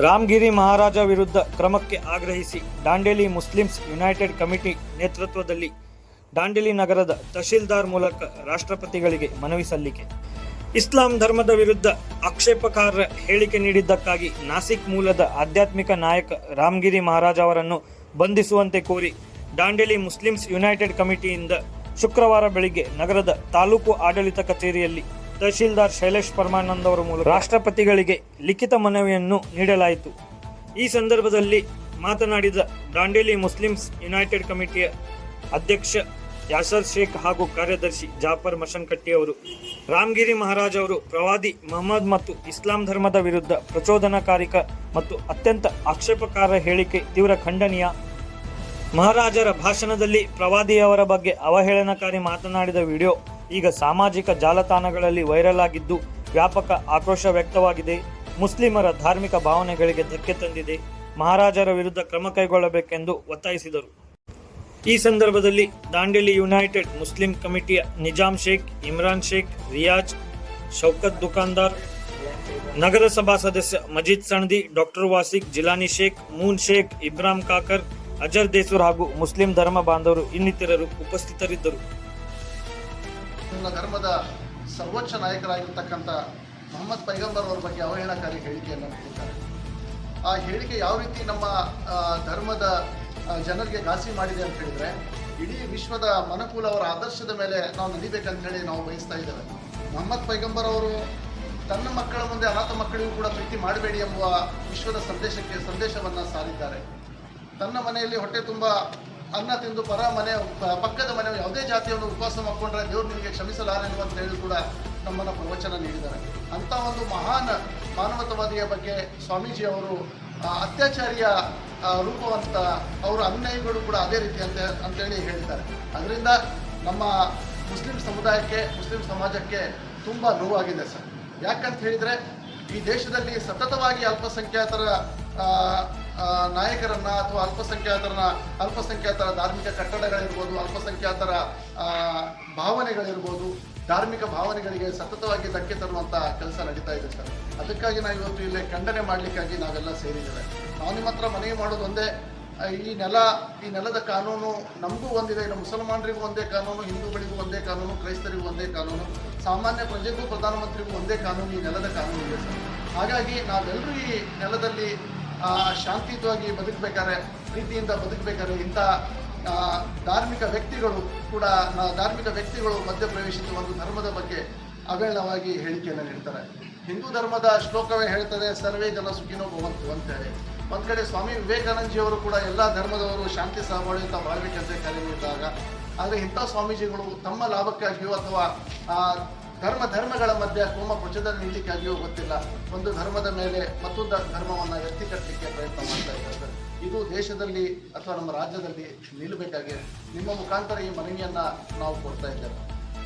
ರಾಮಗಿರಿ ಮಹಾರಾಜ ವಿರುದ್ಧ ಕ್ರಮಕ್ಕೆ ಆಗ್ರಹಿಸಿ ದಾಂಡೇಲಿ ಮುಸ್ಲಿಮ್ಸ್ ಯುನೈಟೆಡ್ ಕಮಿಟಿ ನೇತೃತ್ವದಲ್ಲಿ ದಾಂಡೇಲಿ ನಗರದ ತಹಶೀಲ್ದಾರ್ ಮೂಲಕ ರಾಷ್ಟ್ರಪತಿಗಳಿಗೆ ಮನವಿ ಸಲ್ಲಿಕೆ. ಇಸ್ಲಾಂ ಧರ್ಮದ ವಿರುದ್ಧ ಆಕ್ಷೇಪಕಾರ್ಹ ಹೇಳಿಕೆ ನೀಡಿದ್ದಕ್ಕಾಗಿ ನಾಸಿಕ್ ಮೂಲದ ಆಧ್ಯಾತ್ಮಿಕ ನಾಯಕ ರಾಮಗಿರಿ ಮಹಾರಾಜ ಅವರನ್ನು ಬಂಧಿಸುವಂತೆ ಕೋರಿ ದಾಂಡೇಲಿ ಮುಸ್ಲಿಮ್ಸ್ ಯುನೈಟೆಡ್ ಕಮಿಟಿಯಿಂದ ಶುಕ್ರವಾರ ಬೆಳಿಗ್ಗೆ ನಗರದ ತಾಲೂಕು ಆಡಳಿತ ಕಚೇರಿಯಲ್ಲಿ ತಹಶೀಲ್ದಾರ್ ಶೈಲೇಶ್ ಪರಮಾನಂದ್ ಅವರ ಮೂಲಕ ರಾಷ್ಟ್ರಪತಿಗಳಿಗೆ ಲಿಖಿತ ಮನವಿಯನ್ನು ನೀಡಲಾಯಿತು. ಈ ಸಂದರ್ಭದಲ್ಲಿ ಮಾತನಾಡಿದ ದಾಂಡೇಲಿ ಮುಸ್ಲಿಮ್ಸ್ ಯುನೈಟೆಡ್ ಕಮಿಟಿಯ ಅಧ್ಯಕ್ಷ ಯಾಸರ್ ಶೇಖ್ ಹಾಗೂ ಕಾರ್ಯದರ್ಶಿ ಜಾಫರ್ ಮಶನ್ಕಟ್ಟಿ ಅವರು, ರಾಮಗಿರಿ ಮಹಾರಾಜ್ ಅವರು ಪ್ರವಾದಿ ಮೊಹಮ್ಮದ್ ಮತ್ತು ಇಸ್ಲಾಂ ಧರ್ಮದ ವಿರುದ್ಧ ಪ್ರಚೋದನಾಕಾರಿಕ ಮತ್ತು ಅತ್ಯಂತ ಆಕ್ಷೇಪಕಾರ್ಹ ಹೇಳಿಕೆ ತೀವ್ರ ಖಂಡನೀಯ. ಮಹಾರಾಜರ ಭಾಷಣದಲ್ಲಿ ಪ್ರವಾದಿಯವರ ಬಗ್ಗೆ ಅವಹೇಳನಕಾರಿ ಮಾತನಾಡಿದ ವಿಡಿಯೋ ಈಗ ಸಾಮಾಜಿಕ ಜಾಲತಾಣಗಳಲ್ಲಿ ವೈರಲ್ ಆಗಿದ್ದು ವ್ಯಾಪಕ ಆಕ್ರೋಶ ವ್ಯಕ್ತವಾಗಿದೆ. ಮುಸ್ಲಿಮರ ಧಾರ್ಮಿಕ ಭಾವನೆಗಳಿಗೆ ಧಕ್ಕೆ ತಂದಿದೆ. ಮಹಾರಾಜರ ವಿರುದ್ಧ ಕ್ರಮ ಕೈಗೊಳ್ಳಬೇಕೆಂದು ಒತ್ತಾಯಿಸಿದರು. ಈ ಸಂದರ್ಭದಲ್ಲಿ ದಾಂಡೇಲಿ ಯುನೈಟೆಡ್ ಮುಸ್ಲಿಂ ಕಮಿಟಿಯ ನಿಜಾಮ್ ಶೇಖ್, ಇಮ್ರಾನ್ ಶೇಖ್, ರಿಯಾಜ್, ಶೌಕತ್ ದುಕಾನ್ದಾರ್, ನಗರಸಭಾ ಸದಸ್ಯ ಮಜೀದ್ ಸಣದಿ, ಡಾಕ್ಟರ್ ವಾಸಿಕ್, ಜಿಲಾನಿ ಶೇಖ್, ಮೂನ್ ಶೇಖ್, ಇಬ್ರಾಹಿಂ ಕಾಕರ್, ಅಜರ್ ದೇಸೂರ್ ಹಾಗೂ ಮುಸ್ಲಿಂ ಧರ್ಮ ಬಾಂಧವರು ಇನ್ನಿತರರು ಉಪಸ್ಥಿತರಿದ್ದರು. ನನ್ನ ಧರ್ಮದ ಸರ್ವೋಚ್ಚ ನಾಯಕರಾಗಿರ್ತಕ್ಕಂಥ ಮೊಹಮ್ಮದ್ ಪೈಗಂಬರ್ ಅವರ ಬಗ್ಗೆ ಅವಹೇಳನಕಾರಿ ಹೇಳಿಕೆಯನ್ನು ನೀಡಿದ್ದಾರೆ. ಆ ಹೇಳಿಕೆ ಯಾವ ರೀತಿ ನಮ್ಮ ಧರ್ಮದ ಜನರಿಗೆ ಘಾಸಿ ಮಾಡಿದೆ ಅಂತ ಹೇಳಿದರೆ, ಇಡೀ ವಿಶ್ವದ ಮನುಕುಲ ಅವರ ಆದರ್ಶದ ಮೇಲೆ ನಾವು ನಡಿಬೇಕಂತ ಹೇಳಿ ನಾವು ಬಯಸ್ತಾ ಇದ್ದೇವೆ. ಮೊಹಮ್ಮದ್ ಪೈಗಂಬರ್ ಅವರು ತನ್ನ ಮಕ್ಕಳ ಮುಂದೆ ಅನಾಥ ಮಕ್ಕಳಿಗೂ ಕೂಡ ಪ್ರೀತಿ ಮಾಡಬೇಡಿ ಎಂಬುವ ವಿಶ್ವದ ಸಂದೇಶವನ್ನು ಸಾರಿದ್ದಾರೆ. ತನ್ನ ಮನೆಯಲ್ಲಿ ಹೊಟ್ಟೆ ತುಂಬ ಅನ್ನ ತಿಂದು ಪಕ್ಕದ ಮನೆ ಯಾವುದೇ ಜಾತಿಯನ್ನು ಉಪವಾಸ ಮಾಡಿಕೊಂಡ್ರೆ ದೇವರು ನಿಮಗೆ ಕ್ಷಮಿಸಲಾರೆನು ಅಂತ ಹೇಳಿ ಕೂಡ ನಮ್ಮನ್ನು ಪ್ರವಚನ ನೀಡಿದ್ದಾರೆ. ಅಂಥ ಒಂದು ಮಹಾನ್ ಮಾನವತಾವಾದಿಯ ಬಗ್ಗೆ ಸ್ವಾಮೀಜಿ ಅವರು ಅತ್ಯಾಚಾರಿಯ ರೂಪವಂತ ಅವರ ಅನುಯಾಯಿಗಳು ಕೂಡ ಅದೇ ರೀತಿ ಅಂತೇಳಿ ಹೇಳಿದ್ದಾರೆ. ಅದರಿಂದ ನಮ್ಮ ಮುಸ್ಲಿಂ ಸಮುದಾಯಕ್ಕೆ, ಮುಸ್ಲಿಂ ಸಮಾಜಕ್ಕೆ ತುಂಬ ನೋವಾಗಿದೆ ಸರ್. ಯಾಕಂತ ಹೇಳಿದರೆ, ಈ ದೇಶದಲ್ಲಿ ಸತತವಾಗಿ ಅಲ್ಪಸಂಖ್ಯಾತರ ನಾಯಕರನ್ನು ಅಥವಾ ಅಲ್ಪಸಂಖ್ಯಾತರ ಧಾರ್ಮಿಕ ಕಟ್ಟಡಗಳಿರ್ಬೋದು, ಅಲ್ಪಸಂಖ್ಯಾತರ ಭಾವನೆಗಳಿರ್ಬೋದು, ಧಾರ್ಮಿಕ ಭಾವನೆಗಳಿಗೆ ಸತತವಾಗಿ ಧಕ್ಕೆ ತರುವಂಥ ಕೆಲಸ ನಡೀತಾ ಇದೆ ಸರ್. ಅದಕ್ಕಾಗಿ ನಾವು ಇವತ್ತು ಇಲ್ಲಿ ಖಂಡನೆ ಮಾಡಲಿಕ್ಕಾಗಿ ನಾವೆಲ್ಲ ಸೇರಿದ್ದೇವೆ. ನಾವು ನಿಮ್ಮ ಹತ್ರ ಮನವಿ ಮಾಡೋದು ಒಂದೇ, ಈ ನೆಲದ ಕಾನೂನು ನಮಗೂ ಒಂದಿದೆ. ಇನ್ನು ಮುಸಲ್ಮಾನರಿಗೂ ಒಂದೇ ಕಾನೂನು, ಹಿಂದೂಗಳಿಗೂ ಒಂದೇ ಕಾನೂನು, ಕ್ರೈಸ್ತರಿಗೂ ಒಂದೇ ಕಾನೂನು, ಸಾಮಾನ್ಯ ಪ್ರಜೆಗೂ ಪ್ರಧಾನಮಂತ್ರಿಗೂ ಒಂದೇ ಕಾನೂನು, ಈ ನೆಲದ ಕಾನೂನು ಇದೆ ಸರ್. ಹಾಗಾಗಿ ನಾವೆಲ್ಲರೂ ಈ ನೆಲದಲ್ಲಿ ಶಾಂತಿಯುತವಾಗಿ ಬದುಕಬೇಕಾದ್ರೆ, ಪ್ರೀತಿಯಿಂದ ಬದುಕಬೇಕಾದ್ರೆ ಇಂಥ ಧಾರ್ಮಿಕ ವ್ಯಕ್ತಿಗಳು ಮಧ್ಯಪ್ರವೇಶಿಸಿ ಒಂದು ಧರ್ಮದ ಬಗ್ಗೆ ಅವೇಳವಾಗಿ ಹೇಳಿಕೆಯನ್ನು ನೀಡ್ತಾರೆ. ಹಿಂದೂ ಧರ್ಮದ ಶ್ಲೋಕವೇ ಹೇಳ್ತದೆ, ಸರ್ವೇ ಜನ ಸುಖಿನೋ ಭವಂತು ಅಂತೇಳಿ. ಒಂದು ಕಡೆ ಸ್ವಾಮಿ ವಿವೇಕಾನಂದಜಿಯವರು ಕೂಡ ಎಲ್ಲ ಧರ್ಮದವರು ಶಾಂತಿ ಸಹಬಾಳ್ವೆಯಿಂದ ಬಾಳ್ಬೇಕಂತ ಕರೆ ನೀಡಿದಾಗ, ಆದರೆ ಇಂಥ ಸ್ವಾಮೀಜಿಗಳು ತಮ್ಮ ಲಾಭಕ್ಕಾಗಿಯೋ ಅಥವಾ ಧರ್ಮಗಳ ಮಧ್ಯೆ ಕೋಮ ಪ್ರಚೋದನೆ ನೀಡಲಿಕ್ಕಾಗಿಯೋ ಗೊತ್ತಿಲ್ಲ, ಒಂದು ಧರ್ಮದ ಮೇಲೆ ಮತ್ತೊಂದು ಧರ್ಮವನ್ನು ಎತ್ತಿ ಕಟ್ಟಲಿಕ್ಕೆ ಪ್ರಯತ್ನ ಮಾಡ್ತಾ ಇದ್ದಾರೆ. ಇದು ದೇಶದಲ್ಲಿ ಅಥವಾ ನಮ್ಮ ರಾಜ್ಯದಲ್ಲಿ ನಿಲ್ಲಬೇಕಾಗಿ ನಿಮ್ಮ ಮುಖಾಂತರ ಈ ಮನವಿಯನ್ನು ನಾವು ಕೊಡ್ತಾ ಇದ್ದೇವೆ.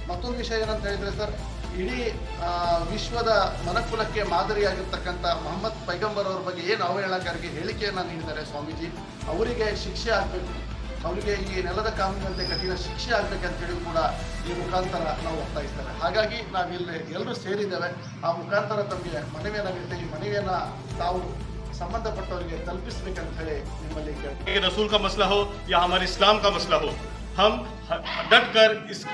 ಮತ್ತೊಂದು ವಿಷಯ ಏನಂತ ಹೇಳಿದರೆ ಸರ್, ಇಡೀ ವಿಶ್ವದ ಮನಕುಲಕ್ಕೆ ಮಾದರಿಯಾಗಿರ್ತಕ್ಕಂಥ ಮೊಹಮ್ಮದ್ ಪೈಗಂಬರ್ ಅವ್ರ ಬಗ್ಗೆ ಏನು ಅವಹೇಳನಕಾರಿಗೆ ಹೇಳಿಕೆಯನ್ನು ನೀಡಿದ್ದಾರೆ ಸ್ವಾಮೀಜಿ, ಅವರಿಗೆ ಶಿಕ್ಷೆ ಆಗಬೇಕು, ಅವರಿಗೆ ಈ ನೆಲದ ಕಾನೂನಿನಂತೆ ಕಠಿಣ ಶಿಕ್ಷೆ ಆಗಬೇಕಂತೇಳಿ ಕೂಡ ಈ ಮುಖಾಂತರ ನಾವು ಒತ್ತಾಯಿಸ್ತೇವೆ. ಹಾಗಾಗಿ ನಾವಿಲ್ಲಿ ಎಲ್ಲರೂ ಸೇರಿದ್ದೇವೆ. ಆ ಮುಖಾಂತರ ತಮಗೆ ಮನವಿಯನ್ನು ನೀಡ್ತೇವೆ. ಈ ಮನವಿಯನ್ನು ತಾವು ಸಂಬಂಧಪಟ್ಟವರಿಗೆ ತಲುಪಿಸಬೇಕಂತ ಹೇಳಿ ನಿಮ್ಮಲ್ಲಿ ಕೇಳ್ತೀವಿ. रसूल का मसला हो या हमारे इस्लाम का मसला हो, हम डट कर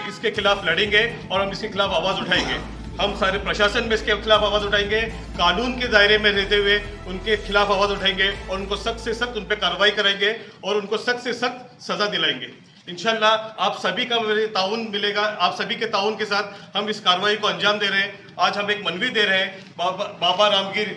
इसके खिलाफ लड़ेंगे और हम इसके खिलाफ आवाज़ उठाएंगे. हम सारे प्रशासन में इसके खिलाफ आवाज़ उठाएंगे, कानून के दायरे में रहते हुए उनके खिलाफ आवाज़ उठाएंगे और उनको सख्त से सख्त उन पर कार्रवाई कराएंगे और उनको सख्त से सख्त सज़ा दिलाएंगे. इंशाल्लाह आप सभी का ताउन मिलेगा. आप सभी के ताउन के साथ हम इस कार्रवाई को अंजाम दे रहे हैं. आज हम एक मनवी दे रहे हैं बाबा रामगिर